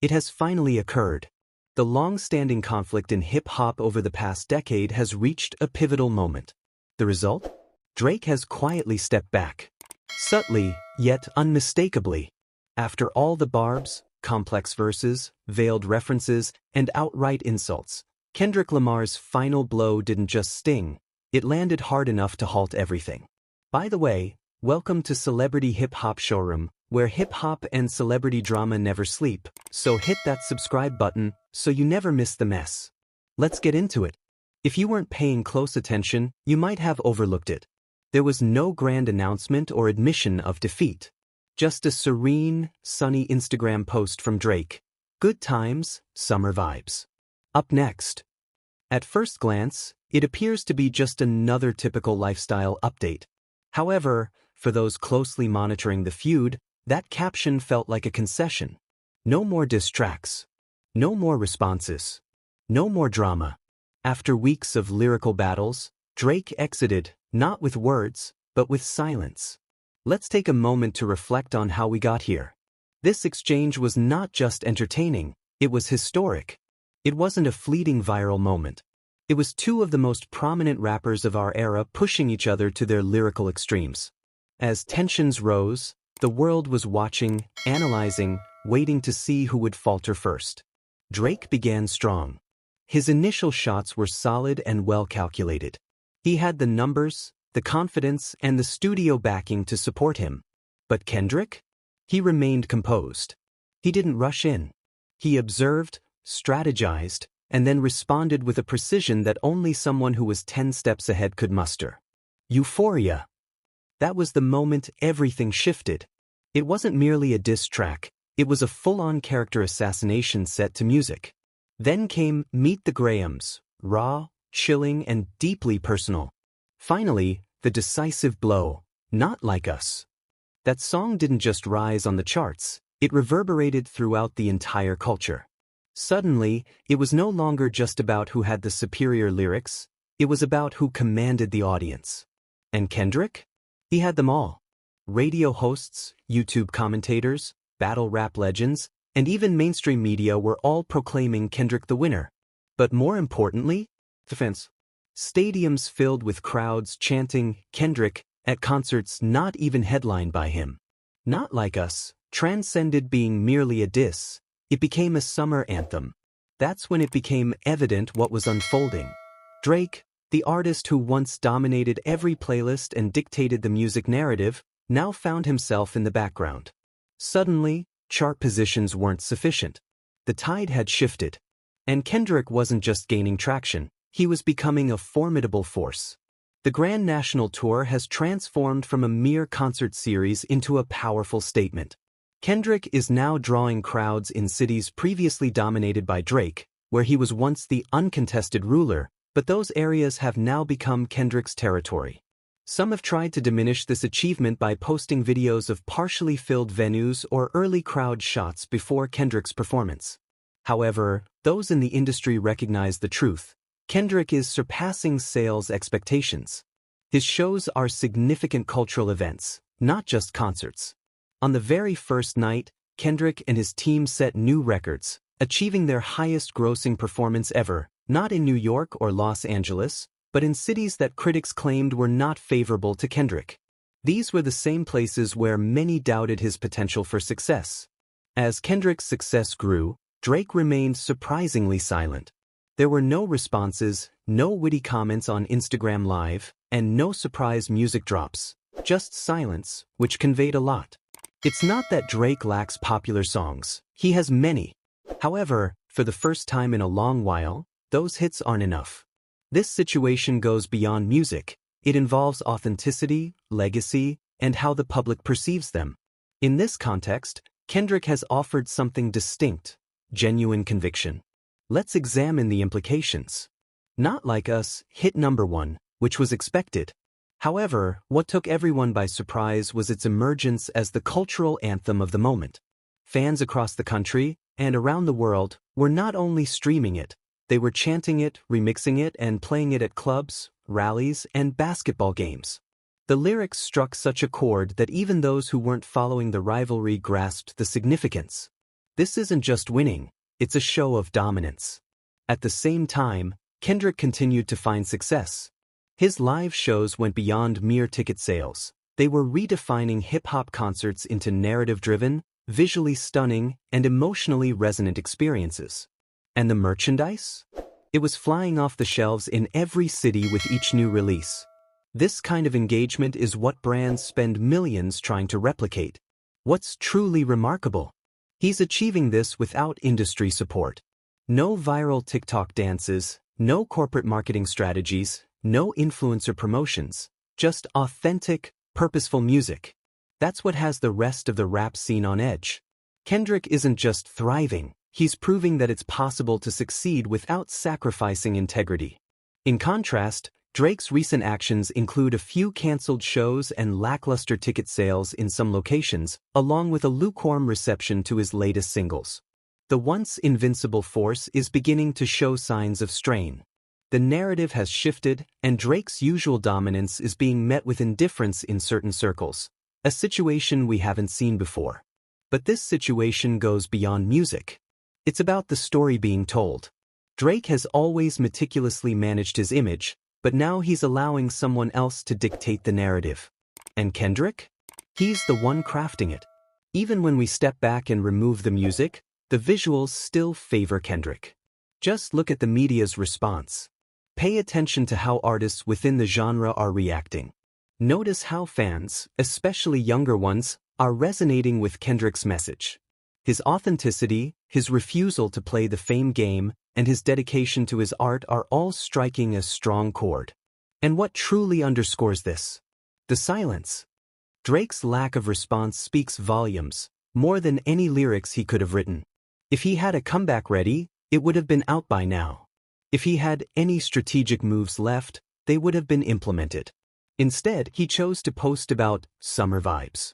It has finally occurred. The long-standing conflict in hip-hop over the past decade has reached a pivotal moment. The result? Drake has quietly stepped back. Subtly, yet unmistakably. After all the barbs, complex verses, veiled references, and outright insults, Kendrick Lamar's final blow didn't just sting, it landed hard enough to halt everything. By the way, welcome to Celebrity Hip Hop Showroom, where hip-hop and celebrity drama never sleep, so hit that subscribe button so you never miss the mess. Let's get into it. If you weren't paying close attention, you might have overlooked it. There was no grand announcement or admission of defeat. Just a serene, sunny Instagram post from Drake. Good times, summer vibes. Up next. At first glance, it appears to be just another typical lifestyle update. However, for those closely monitoring the feud, that caption felt like a concession. No more diss tracks. No more responses. No more drama. After weeks of lyrical battles, Drake exited, not with words, but with silence. Let's take a moment to reflect on how we got here. This exchange was not just entertaining, it was historic. It wasn't a fleeting viral moment. It was two of the most prominent rappers of our era pushing each other to their lyrical extremes. As tensions rose, the world was watching, analyzing, waiting to see who would falter first. Drake began strong. His initial shots were solid and well calculated. He had the numbers, the confidence, and the studio backing to support him. But Kendrick? He remained composed. He didn't rush in. He observed, strategized, and then responded with a precision that only someone who was 10 steps ahead could muster. Euphoria. That was the moment everything shifted. It wasn't merely a diss track, it was a full-on character assassination set to music. Then came Meet the Grahams, raw, chilling, and deeply personal. Finally, the decisive blow, Not Like Us. That song didn't just rise on the charts, it reverberated throughout the entire culture. Suddenly, it was no longer just about who had the superior lyrics, it was about who commanded the audience. And Kendrick? He had them all. Radio hosts, YouTube commentators, battle rap legends, and even mainstream media were all proclaiming Kendrick the winner. But more importantly, the fans. Stadiums filled with crowds chanting Kendrick at concerts not even headlined by him. Not Like Us transcended being merely a diss. It became a summer anthem. That's when it became evident what was unfolding. Drake, the artist who once dominated every playlist and dictated the music narrative, now found himself in the background. Suddenly, chart positions weren't sufficient. The tide had shifted. And Kendrick wasn't just gaining traction, he was becoming a formidable force. The Grand National Tour has transformed from a mere concert series into a powerful statement. Kendrick is now drawing crowds in cities previously dominated by Drake, where he was once the uncontested ruler, but those areas have now become Kendrick's territory. Some have tried to diminish this achievement by posting videos of partially filled venues or early crowd shots before Kendrick's performance. However, those in the industry recognize the truth. Kendrick is surpassing sales expectations. His shows are significant cultural events, not just concerts. On the very first night, Kendrick and his team set new records, achieving their highest grossing performance ever, not in New York or Los Angeles, but in cities that critics claimed were not favorable to Kendrick. These were the same places where many doubted his potential for success. As Kendrick's success grew, Drake remained surprisingly silent. There were no responses, no witty comments on Instagram Live, and no surprise music drops, just silence, which conveyed a lot. It's not that Drake lacks popular songs, he has many. However, for the first time in a long while, those hits aren't enough. This situation goes beyond music, it involves authenticity, legacy, and how the public perceives them. In this context, Kendrick has offered something distinct, genuine conviction. Let's examine the implications. Not Like Us hit #1, which was expected. However, what took everyone by surprise was its emergence as the cultural anthem of the moment. Fans across the country, and around the world, were not only streaming it, they were chanting it, remixing it, and playing it at clubs, rallies, and basketball games. The lyrics struck such a chord that even those who weren't following the rivalry grasped the significance. This isn't just winning, it's a show of dominance. At the same time, Kendrick continued to find success. His live shows went beyond mere ticket sales. They were redefining hip-hop concerts into narrative-driven, visually stunning, and emotionally resonant experiences. And the merchandise? It was flying off the shelves in every city with each new release. This kind of engagement is what brands spend millions trying to replicate. What's truly remarkable? He's achieving this without industry support. No viral TikTok dances, no corporate marketing strategies, no influencer promotions, just authentic, purposeful music. That's what has the rest of the rap scene on edge. Kendrick isn't just thriving, he's proving that it's possible to succeed without sacrificing integrity. In contrast, Drake's recent actions include a few canceled shows and lackluster ticket sales in some locations, along with a lukewarm reception to his latest singles. The once invincible force is beginning to show signs of strain. The narrative has shifted, and Drake's usual dominance is being met with indifference in certain circles, a situation we haven't seen before. But this situation goes beyond music. It's about the story being told. Drake has always meticulously managed his image, but now he's allowing someone else to dictate the narrative. And Kendrick? He's the one crafting it. Even when we step back and remove the music, the visuals still favor Kendrick. Just look at the media's response. Pay attention to how artists within the genre are reacting. Notice how fans, especially younger ones, are resonating with Kendrick's message. His authenticity, his refusal to play the fame game, and his dedication to his art are all striking a strong chord. And what truly underscores this? The silence. Drake's lack of response speaks volumes, more than any lyrics he could have written. If he had a comeback ready, it would have been out by now. If he had any strategic moves left, they would have been implemented. Instead, he chose to post about summer vibes.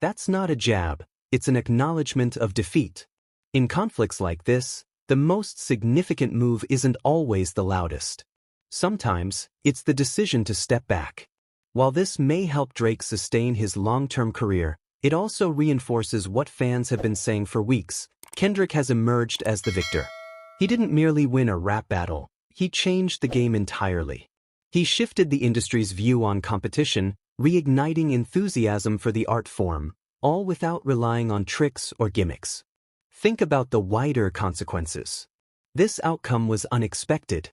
That's not a jab, it's an acknowledgement of defeat. In conflicts like this, the most significant move isn't always the loudest. Sometimes, it's the decision to step back. While this may help Drake sustain his long-term career, it also reinforces what fans have been saying for weeks. Kendrick has emerged as the victor. He didn't merely win a rap battle, he changed the game entirely. He shifted the industry's view on competition, reigniting enthusiasm for the art form, all without relying on tricks or gimmicks. Think about the wider consequences. This outcome was unexpected.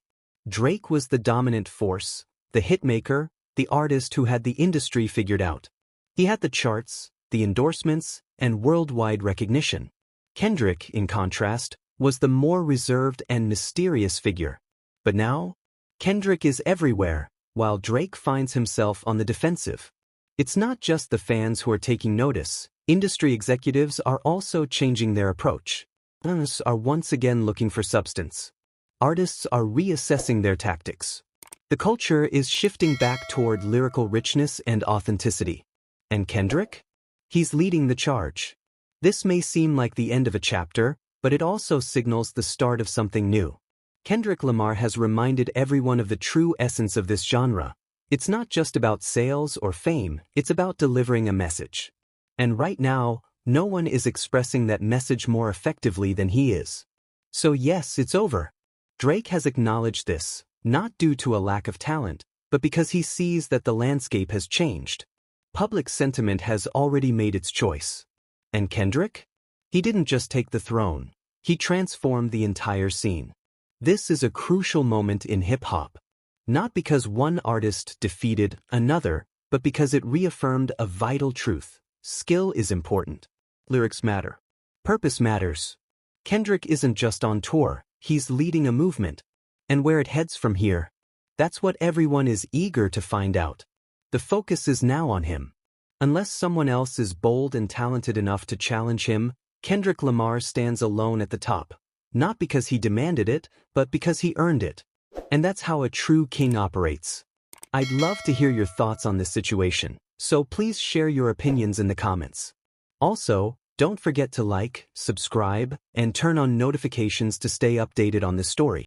Drake was the dominant force, the hitmaker, the artist who had the industry figured out. He had the charts, the endorsements, and worldwide recognition. Kendrick, in contrast, was the more reserved and mysterious figure. But now, Kendrick is everywhere, while Drake finds himself on the defensive. It's not just the fans who are taking notice. Industry executives are also changing their approach. Artists are once again looking for substance. Artists are reassessing their tactics. The culture is shifting back toward lyrical richness and authenticity. And Kendrick? He's leading the charge. This may seem like the end of a chapter, but it also signals the start of something new. Kendrick Lamar has reminded everyone of the true essence of this genre. It's not just about sales or fame, it's about delivering a message. And right now, no one is expressing that message more effectively than he is. So yes, it's over. Drake has acknowledged this, not due to a lack of talent, but because he sees that the landscape has changed. Public sentiment has already made its choice. And Kendrick? He didn't just take the throne, he transformed the entire scene. This is a crucial moment in hip-hop. Not because one artist defeated another, but because it reaffirmed a vital truth. Skill is important. Lyrics matter. Purpose matters. Kendrick isn't just on tour, he's leading a movement. And where it heads from here? That's what everyone is eager to find out. The focus is now on him. Unless someone else is bold and talented enough to challenge him, Kendrick Lamar stands alone at the top. Not because he demanded it, but because he earned it. And that's how a true king operates. I'd love to hear your thoughts on this situation, so please share your opinions in the comments. Also, don't forget to like, subscribe, and turn on notifications to stay updated on this story.